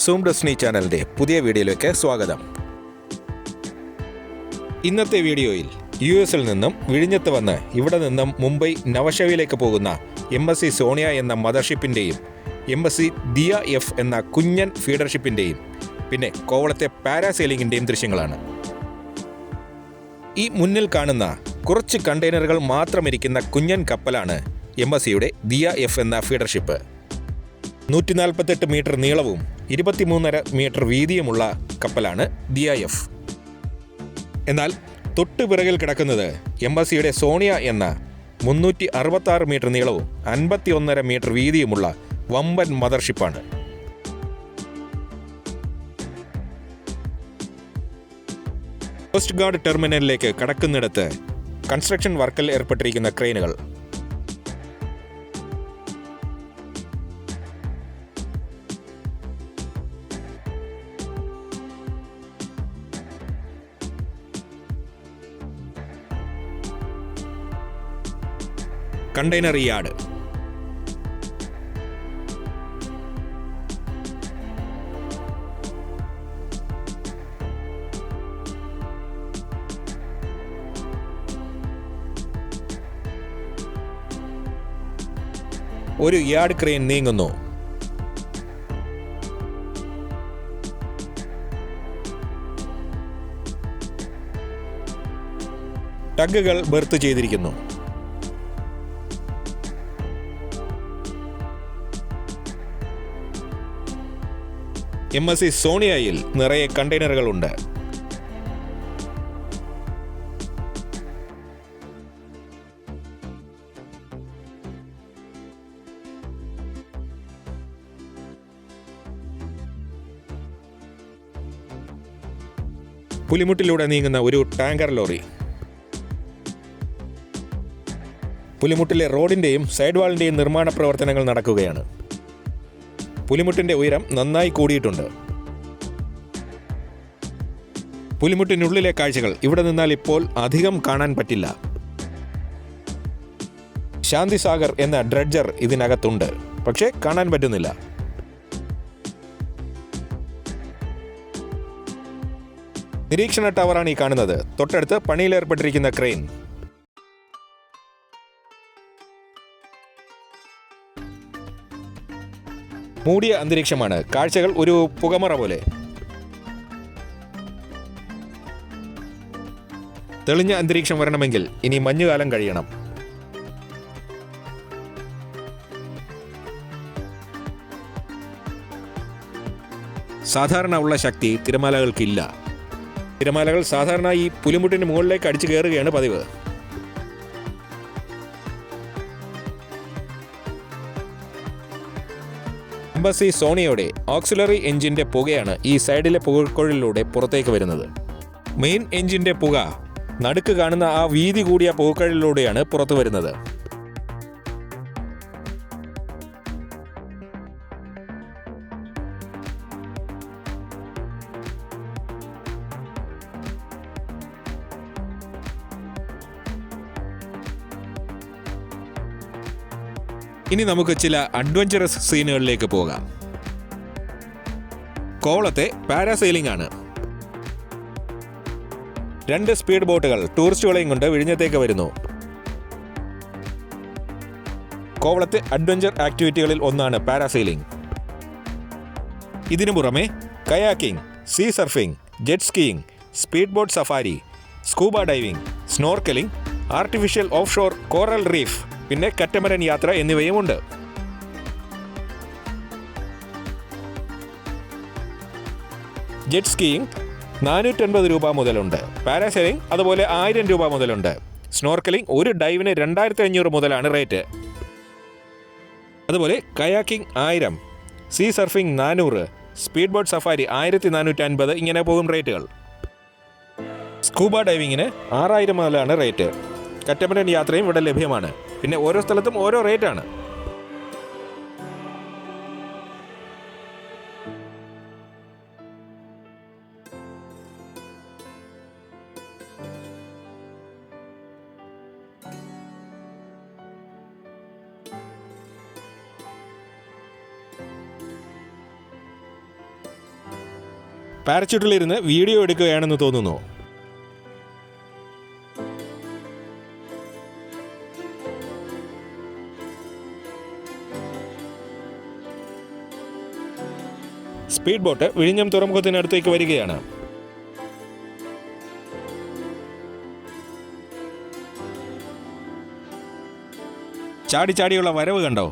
Zoom destiny ചാനലിൻ്റെ പുതിയ വീഡിയോയിലേക്ക് സ്വാഗതം. ഇന്നത്തെ വീഡിയോയിൽ US-ൽ നിന്നും വിഴിഞ്ഞത്ത് വന്ന് ഇവിടെ നിന്നും മുംബൈ നവശവിലേക്ക് പോകുന്ന MSC സോണിയ എന്ന മദർഷിപ്പിൻ്റെയും MSC ദിയ എഫ് എന്ന കുഞ്ഞൻ ഫീഡർഷിപ്പിൻ്റെയും പിന്നെ കോവളത്തെ പാരാസെയിലിങ്ങിൻ്റെയും ദൃശ്യങ്ങളാണ്. ഈ മുന്നിൽ കാണുന്ന കുറച്ച് കണ്ടെയ്നറുകൾ മാത്രമിരിക്കുന്ന കുഞ്ഞൻ കപ്പലാണ് MSCയുടെ ദിയ എഫ് എന്ന ഫീഡർഷിപ്പ്. 148 മീറ്റർ നീളവും 23.5 മീറ്റർ വീതിയുമുള്ള കപ്പലാണ് ദിയ എഫ്. എന്നാൽ തൊട്ടു പിറകിൽ കിടക്കുന്നത് MSCയുടെ സോണിയ എന്ന 366 മീറ്റർ നീളവും 51.5 മീറ്റർ വീതിയുമുള്ള വമ്പൻ മദർഷിപ്പാണ്. കോസ്റ്റ് ഗാർഡ് ടെർമിനലിലേക്ക് കടക്കുന്നിടത്ത് കൺസ്ട്രക്ഷൻ വർക്കിൽ ഏർപ്പെട്ടിരിക്കുന്ന ക്രെയിനുകൾ. Container yard. ഒരു യാർഡ് ക്രെയിൻ നീങ്ങുന്നു. ടഗുകൾ ബെർത്ത് ചെയ്തിരിക്കുന്നു. MSC സോണിയയിൽ നിറയെ കണ്ടെയ്നറുകളുണ്ട്. പുലിമുട്ടിലൂടെ നീങ്ങുന്ന ഒരു ടാങ്കർ ലോറി. പുലിമുട്ടിലെ റോഡിൻ്റെയും സൈഡ് വാളിൻ്റെയും നിർമ്മാണ പ്രവർത്തനങ്ങൾ നടക്കുകയാണ്. പുലിമുട്ടിൻ്റെ ഉയരം നന്നായി കൂടിയിട്ടുണ്ട്. പുലിമുട്ടിനുള്ളിലെ കാഴ്ചകൾ ഇവിടെ നിന്നാൽ ഇപ്പോൾ അധികം കാണാൻ പറ്റില്ല. ശാന്തിസാഗർ എന്ന ഡ്രഡ്ജർ ഇതിനകത്തുണ്ട്, പക്ഷേ കാണാൻ പറ്റുന്നില്ല. നിരീക്ഷണ ടവറാണ് ഈ കാണുന്നത്. തൊട്ടടുത്ത് പണിയിലേർപ്പെട്ടിരിക്കുന്ന ക്രെയിൻ. മൂടിയ അന്തരീക്ഷമാണ്. കാഴ്ചകൾ ഒരു പുകമറ പോലെ. തെളിഞ്ഞ അന്തരീക്ഷം വരണമെങ്കിൽ ഇനി മഞ്ഞുകാലം കഴിയണം. സാധാരണ ഉള്ള ശക്തി തിരമാലകൾക്കില്ല. തിരമാലകൾ സാധാരണ ഈ പുലിമുട്ടിന് മുകളിലേക്ക് അടിച്ചു കയറുകയാണ് പതിവ്. MSC സോണിയയുടെ ഓക്സിലറി എഞ്ചിൻ്റെ പുകയാണ് ഈ സൈഡിലെ പുകക്കുഴലിലൂടെ പുറത്തേക്ക് വരുന്നത്. മെയിൻ എഞ്ചിൻ്റെ പുക നടുക്ക് കാണുന്ന ആ വീതി കൂടിയ പുകക്കുഴലിലൂടെയാണ് പുറത്തു വരുന്നത്. ഇനി നമുക്ക് ചില അഡ്വഞ്ചറസ് സീനുകളിലേക്ക് പോകാം. കോവളത്തെ പാരാസെയിലിംഗ് ആണ്. 2 സ്പീഡ് ബോട്ടുകൾ ടൂറിസ്റ്റുകളെയും കൊണ്ട് വിഴിഞ്ഞത്തേക്ക് വരുന്നു. കോവളത്തെ അഡ്വഞ്ചർ ആക്ടിവിറ്റികളിൽ ഒന്നാണ് പാരാസെയിലിംഗ്. ഇതിനു പുറമെ kayaking, sea surfing, jet skiing, speed boat safari, scuba diving, snorkelling, artificial off shore coral reef, പിന്നെ കറ്റമരൻ യാത്ര എന്നിവയുമുണ്ട്. ജെറ്റ് സ്കീയിങ് 450 രൂപ മുതലുണ്ട്. പാരാസെയിലിംഗ് അതുപോലെ 1000 രൂപ മുതലുണ്ട്. സ്നോർക്കലിംഗ് ഒരു ഡൈവിന് 2500 മുതലാണ് റേറ്റ്. അതുപോലെ kayaking 1000, sea surfing 400, speed boat safari 1450, ഇങ്ങനെ പോകും റേറ്റുകൾ. സ്കൂബ ഡൈവിങ്ങിന് 6000 മുതലാണ് റേറ്റ്. കറ്റമരൻ യാത്രയും ഇവിടെ ലഭ്യമാണ്. പിന്നെ ഓരോ സ്ഥലത്തും ഓരോ റേറ്റാണ്. പാരച്യൂട്ടിലിരുന്ന് വീഡിയോ എടുക്കുകയാണെന്ന് തോന്നുന്നു. സ്പീഡ് ബോട്ട് വിഴിഞ്ഞം തുറമുഖത്തിനടുത്തേക്ക് വരികയാണ്. ചാടി ചാടിയുള്ള വരവ് കണ്ടോ?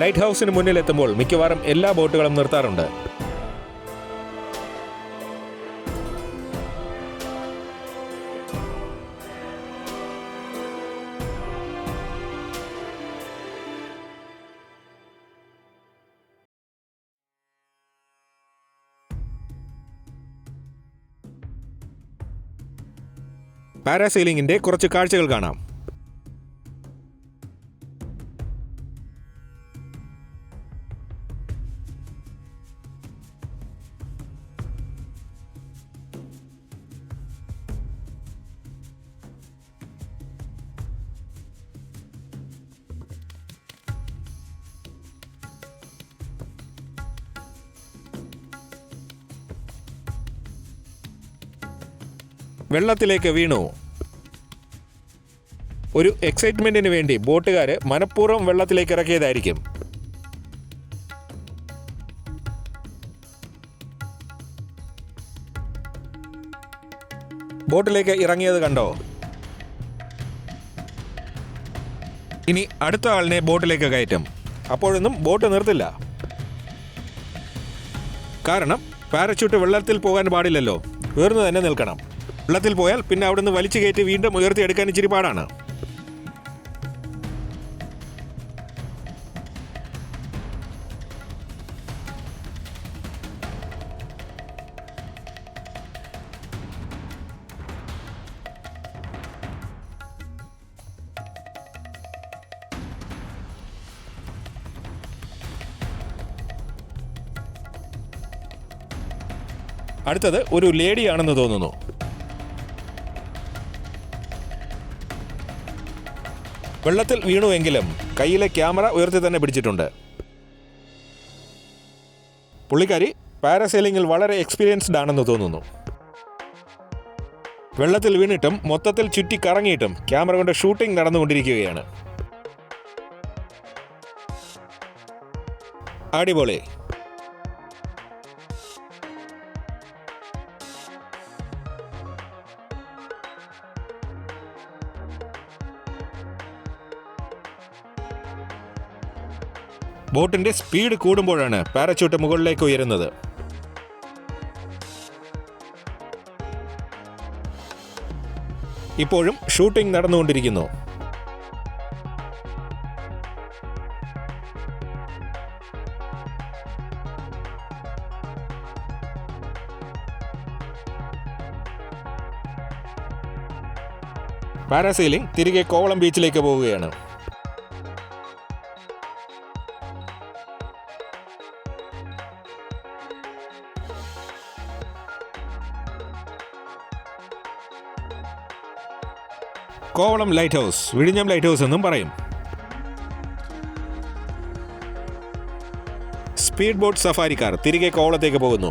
ലൈറ്റ് ഹൗസിന് മുന്നിലെത്തുമ്പോൾ മിക്കവാറും എല്ലാ ബോട്ടുകളും നിർത്താറുണ്ട്. പാരാസെയിലിംഗിന്റെ കുറച്ച് കാഴ്ചകൾ കാണാം. വെള്ളത്തിലേക്ക് വീണു. ഒരു എക്സൈറ്റ്മെന്റിന് വേണ്ടി ബോട്ടുകാര് മനഃപൂർവ്വം വെള്ളത്തിലേക്ക് ഇറക്കിയതായിരിക്കും. ബോട്ടിലേക്ക് ഇറങ്ങിയത് കണ്ടോ? ഇനി അടുത്ത ആളിനെ ബോട്ടിലേക്ക് കയറ്റും. അപ്പോഴൊന്നും ബോട്ട് നിർത്തില്ല. കാരണം പാരച്യൂട്ട് വെള്ളത്തിൽ പോകാൻ പാടില്ലല്ലോ, ഉയർന്നു തന്നെ നിൽക്കണം. വെള്ളത്തിൽ പോയാൽ പിന്നെ അവിടുന്ന് വലിച്ചു കയറ്റി വീണ്ടും ഉയർത്തിയെടുക്കാൻ ഇച്ചിരി പാടാണ്. അടുത്തത് ഒരു ലേഡിയാണെന്ന് തോന്നുന്നു. വെള്ളത്തിൽ വീണുവെങ്കിലും കയ്യിലെ ക്യാമറ ഉയർത്തി തന്നെ പിടിച്ചിട്ടുണ്ട്. പുള്ളിക്കാരി പാരാസെയിലിംഗിൽ വളരെ എക്സ്പീരിയൻസ്ഡ് ആണെന്ന് തോന്നുന്നു. വെള്ളത്തിൽ വീണിട്ടും മൊത്തത്തിൽ ചുറ്റി കറങ്ങിയിട്ടും ക്യാമറ കൊണ്ട് ഷൂട്ടിംഗ് നടന്നുകൊണ്ടിരിക്കുകയാണ്. അടിപൊളി. ബോട്ടിന്റെ സ്പീഡ് കൂടുമ്പോഴാണ് പാരച്യൂട്ട് മുകളിലേക്ക് ഉയരുന്നത്. ഇപ്പോഴും ഷൂട്ടിംഗ് നടന്നുകൊണ്ടിരിക്കുന്നു. പാരാസെയിലിംഗ് തിരികെ കോവളം ബീച്ചിലേക്ക് പോവുകയാണ്. കോവളം ലൈറ്റ് ഹൗസ്, വിഴിഞ്ഞം ലൈറ്റ് ഹൗസ് എന്നും പറയും. സ്പീഡ് ബോട്ട് സഫാരിക്കാർ തിരികെ കോവളത്തേക്ക് പോകുന്നു.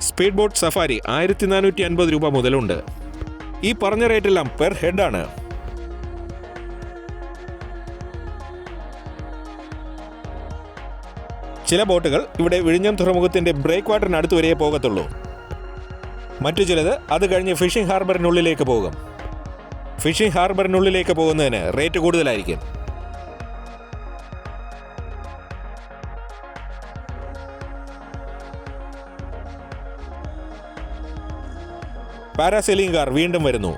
സ്പീഡ് ബോട്ട് സഫാരി 1450 രൂപ മുതലുണ്ട്. ഈ പറഞ്ഞ റേറ്റെല്ലാം പെർ ഹെഡാണ്. ചില ബോട്ടുകൾ ഇവിടെ വിഴിഞ്ഞം തുറമുഖത്തിൻ്റെ ബ്രേക്ക് വാട്ടറിനടുത്ത് വരെ പോകത്തുള്ളൂ. മറ്റു ചിലത് അത് കഴിഞ്ഞ് ഫിഷിംഗ് ഹാർബറിനുള്ളിലേക്ക് പോകും. ഫിഷിംഗ് ഹാർബറിനുള്ളിലേക്ക് പോകുന്നതിന് റേറ്റ് കൂടുതലായിരിക്കും. പാരാസെയിലിംഗ് കാർ വീണ്ടും വരുന്നു.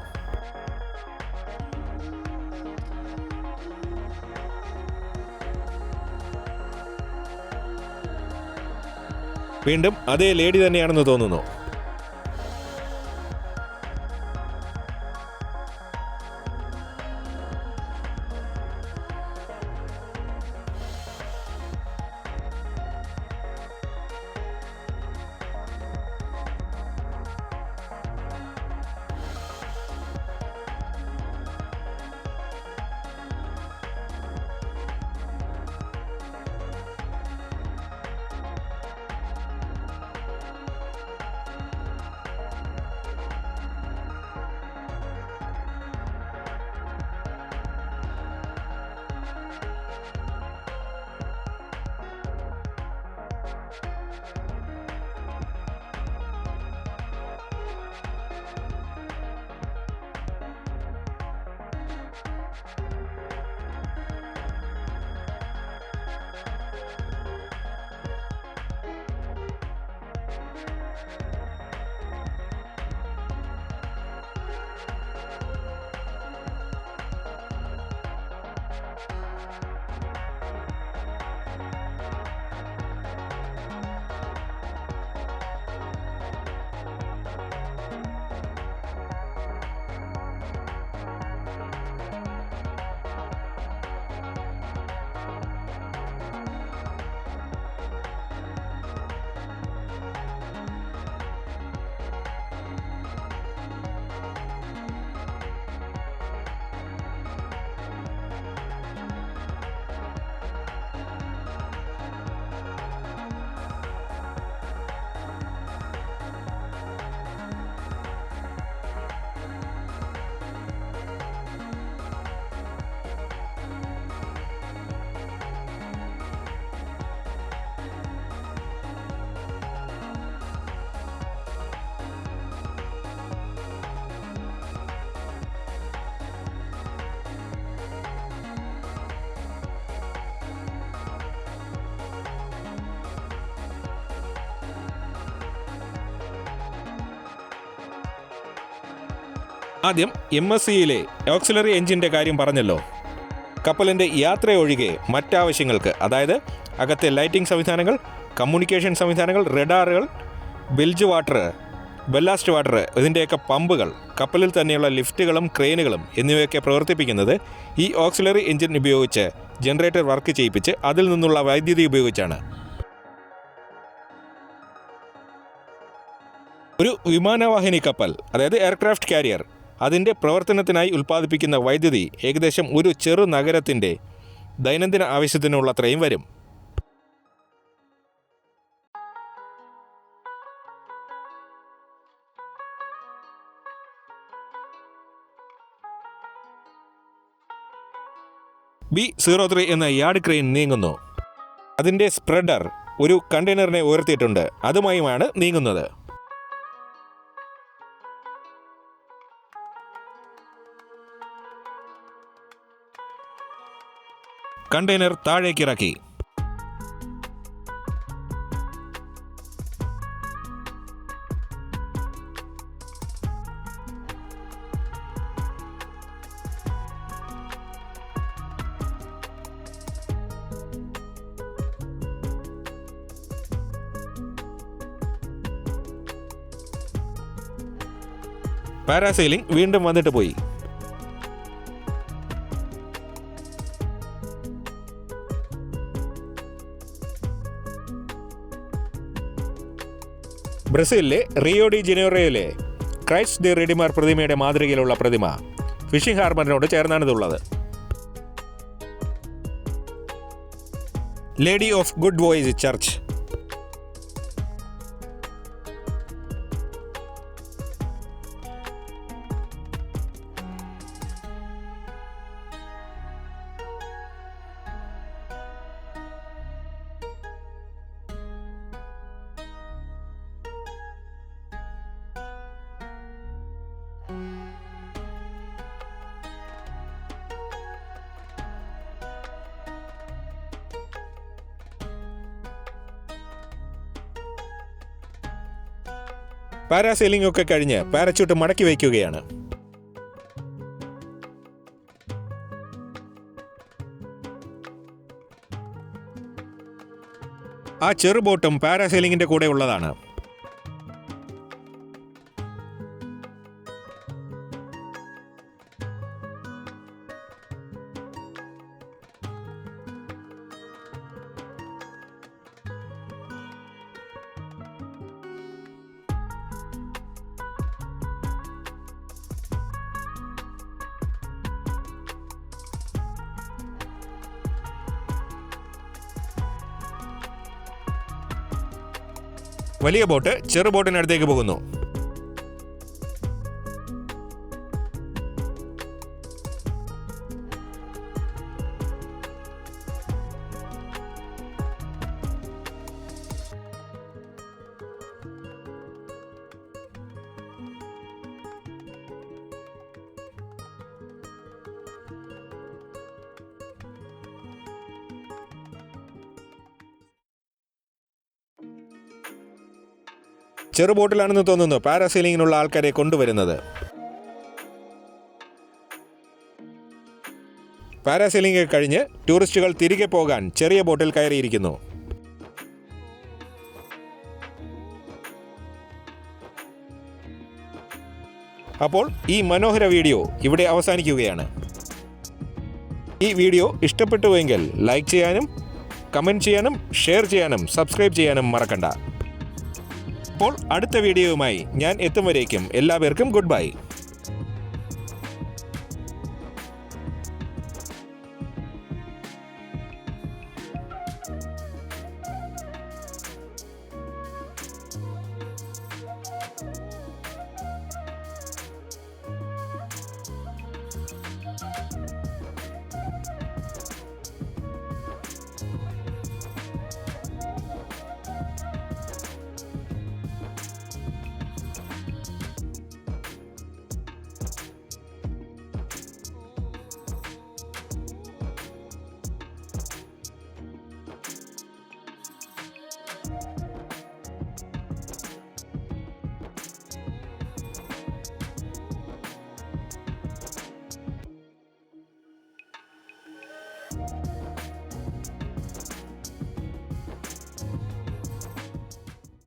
വീണ്ടും അതേ ലേഡി തന്നെയാണെന്ന് തോന്നുന്നു. ആദ്യം MSCയിലെ ഓക്സിലറി എഞ്ചിൻ്റെ കാര്യം പറഞ്ഞല്ലോ. കപ്പലിൻ്റെ യാത്രയൊഴികെ മറ്റാവശ്യങ്ങൾക്ക്, അതായത് അകത്തെ ലൈറ്റിംഗ് സംവിധാനങ്ങൾ, കമ്മ്യൂണിക്കേഷൻ സംവിധാനങ്ങൾ, റഡാറുകൾ, ബിൽജ് വാട്ടർ, ബെല്ലാസ്റ്റ് വാട്ടർ, ഇതിൻ്റെയൊക്കെ പമ്പുകൾ, കപ്പലിൽ തന്നെയുള്ള ലിഫ്റ്റുകളും ക്രെയിനുകളും എന്നിവയൊക്കെ പ്രവർത്തിപ്പിക്കുന്നത് ഈ ഓക്സിലറി എഞ്ചിൻ ഉപയോഗിച്ച് ജനറേറ്റർ വർക്ക് ചെയ്യിപ്പിച്ച് അതിൽ നിന്നുള്ള വൈദ്യുതി ഉപയോഗിച്ചാണ്. ഒരു വിമാനവാഹിനി കപ്പൽ, അതായത് എയർക്രാഫ്റ്റ് കാരിയർ, അതിൻ്റെ പ്രവർത്തനത്തിനായി ഉൽപ്പാദിപ്പിക്കുന്ന വൈദ്യുതി ഏകദേശം ഒരു ചെറു നഗരത്തിൻ്റെ ദൈനംദിന ആവശ്യത്തിനുള്ളത്രയും വരും. B-03 എന്ന യാർഡ് ക്രെയിൻ നീങ്ങുന്നു. അതിൻ്റെ സ്പ്രെഡർ ഒരു കണ്ടെയ്നറിനെ ഉയർത്തിയിട്ടുണ്ട്. അതുമായുമാണ് നീങ്ങുന്നത്. കണ്ടെയ്നർ താഴേക്കിറക്കി. പാരാസെയിലിംഗ് വീണ്ടും വന്നിട്ട് പോയി. ബ്രസീലിലെ റിയോ ഡി ജനീറോയിലെ ക്രൈസ്റ്റ് ദി റെഡിമർ പ്രതിമയുടെ മാതൃകയിലുള്ള പ്രതിമ ഫിഷിംഗ് ഹാർബറിനോട് ചേർന്നാണിതുള്ളത്. Lady of Good Voice church. Parasailing ഒക്കെ കഴിഞ്ഞ് പാരച്യൂട്ട് മടക്കി വയ്ക്കുകയാണ്. ആ ചെറു ബോട്ടും പാരാസെയിലിംഗിന്റെ കൂടെ ഉള്ളതാണ്. വലിയ ബോട്ട് ചെറു ബോട്ടിനടുത്തേക്ക് പോകുന്നു. ചെറു ബോട്ടിലാണെന്ന് തോന്നുന്നു പാരാസെയിലിങ്ങിനുള്ള ആൾക്കാരെ കൊണ്ടുവരുന്നത്. പാരാസെയിലിംഗ് കഴിഞ്ഞ് ടൂറിസ്റ്റുകൾ തിരികെ പോകാൻ ചെറിയ ബോട്ടിൽ കയറിയിരിക്കുന്നു. അപ്പോൾ ഈ മനോഹര വീഡിയോ ഇവിടെ അവസാനിക്കുകയാണ്. ഈ വീഡിയോ ഇഷ്ടപ്പെട്ടുവെങ്കിൽ ലൈക്ക് ചെയ്യാനും കമൻറ്റ് ചെയ്യാനും ഷെയർ ചെയ്യാനും സബ്സ്ക്രൈബ് ചെയ്യാനും മറക്കണ്ട. അപ്പോൾ അടുത്ത വീഡിയോയുമായി ഞാൻ എത്തും വരേക്കും എല്ലാവർക്കും ഗുഡ് ബൈ.